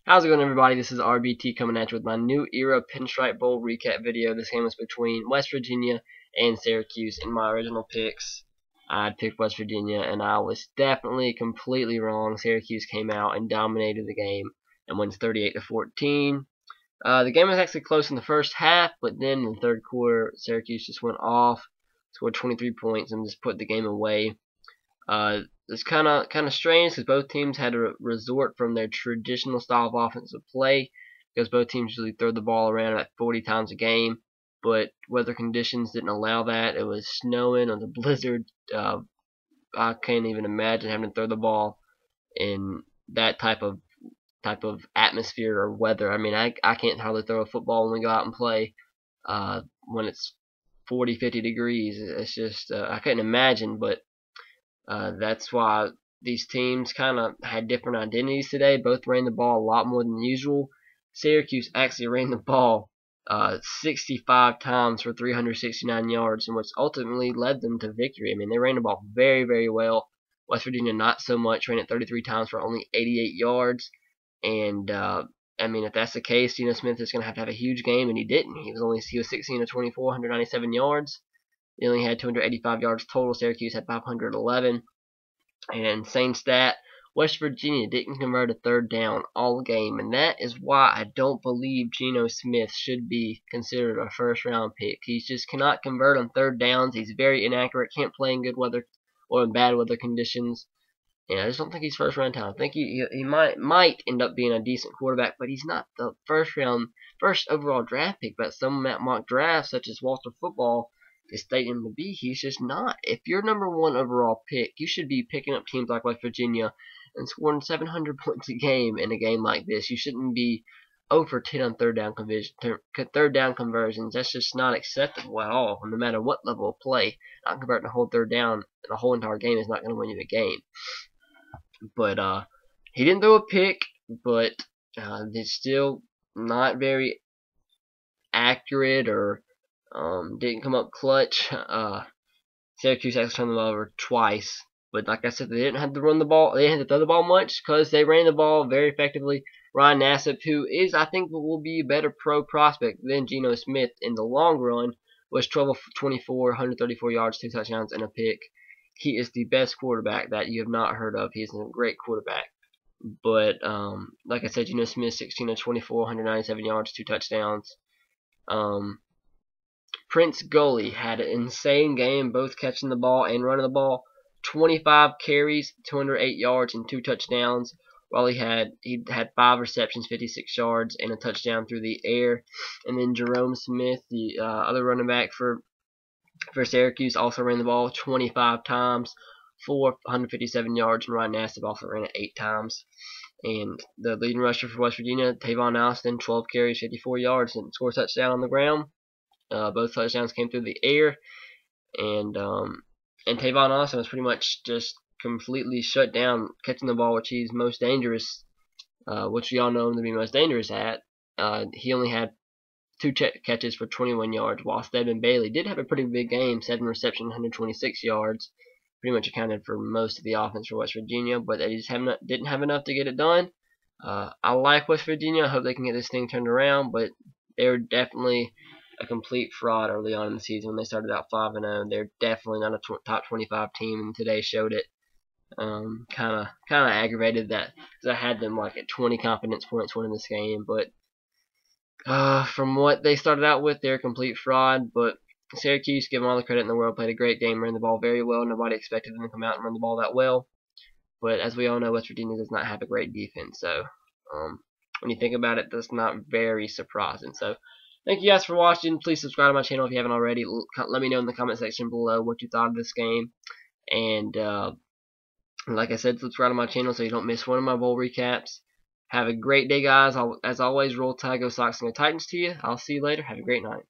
How's it going, everybody? This is RBT coming at you with my new era Pinstripe Bowl recap video. This game was between West Virginia and Syracuse. In my original picks, I picked West Virginia, and I was definitely completely wrong. Syracuse came out and dominated the game and wins 38-14. The game was actually close in the first half, but then in the third quarter, Syracuse just went off, scored 23 points, and just put the game away. It's kind of strange because both teams had to resort from their traditional style of offensive play because both teams usually throw the ball around about 40 times a game, but weather conditions didn't allow that. It was snowing, it was a blizzard. I can't even imagine having to throw the ball in that type of atmosphere or weather. I mean, I can't hardly throw a football when we go out and play when it's 40, 50 degrees. It's just I couldn't imagine, but that's why these teams kind of had different identities today. Both ran the ball a lot more than usual. Syracuse actually ran the ball 65 times for 369 yards, and what's ultimately led them to victory. I mean, they ran the ball very, very well. West Virginia not so much, ran it 33 times for only 88 yards. And I mean, if that's the case, Geno Smith is going to have a huge game, and he didn't. He was 16 of 24, 197 yards. They only had 285 yards total. Syracuse had 511. And an insane stat, West Virginia didn't convert a third down all game. And that is why I don't believe Geno Smith should be considered a first-round pick. He just cannot convert on third downs. He's very inaccurate, can't play in good weather or in bad weather conditions. And I just don't think he's first-round talent. I think he might end up being a decent quarterback, but he's not the first overall draft pick. But some mock drafts, such as Walter Football, they state him to be. He's just not. If you're number one overall pick, you should be picking up teams like West Virginia and scoring 700 points a game in a game like this. You shouldn't be 0 for 10 on third down conversions. That's just not acceptable at all, no matter what level of play. Not converting a whole third down in a whole entire game is not going to win you the game. But he didn't throw a pick, but it's still not very accurate or didn't come up clutch. Syracuse actually turned them over twice, but like I said, they didn't have to run the ball. They didn't have to throw the ball much because they ran the ball very effectively. Ryan Nassib, who is, I think, will be a better pro prospect than Geno Smith in the long run, was 12 of 24, 134 yards, 2 touchdowns, and a pick. He is the best quarterback that you have not heard of. He's a great quarterback. But like I said, Geno Smith, 16 of 24, 197 yards, 2 touchdowns. Prince Gully had an insane game, both catching the ball and running the ball. 25 carries, 208 yards, and 2 touchdowns. While he had 5 receptions, 56 yards, and a touchdown through the air. And then Jerome Smith, the other running back for Syracuse, also ran the ball 25 times for 157 yards, and Ryan Nassib also ran it 8 times. And the leading rusher for West Virginia, Tavon Austin, 12 carries, 54 yards, and scored a touchdown on the ground. Both touchdowns came through the air, and Tavon Austin was pretty much just completely shut down catching the ball, which he's most dangerous, which we all know him to be most dangerous at. He only had 2 catches for 21 yards, while Stedman Bailey did have a pretty big game, 7 receptions, 126 yards. Pretty much accounted for most of the offense for West Virginia, but they just didn't have enough to get it done. I like West Virginia. I hope they can get this thing turned around, but they were definitely a complete fraud early on in the season when they started out 5-0. They're definitely not a top 25 team, and today showed it. Kind of aggravated that because I had them like at 20 confidence points winning this game, but from what they started out with, they're a complete fraud. But Syracuse, give them all the credit in the world, played a great game, ran the ball very well. Nobody expected them to come out and run the ball that well. But as we all know, West Virginia does not have a great defense. So when you think about it, that's not very surprising. So thank you guys for watching. Please subscribe to my channel if you haven't already. Let me know in the comment section below what you thought of this game. And like I said, subscribe to my channel so you don't miss one of my bowl recaps. Have a great day, guys. As always, roll Tide, go Sox, and go Titans to you. I'll see you later. Have a great night.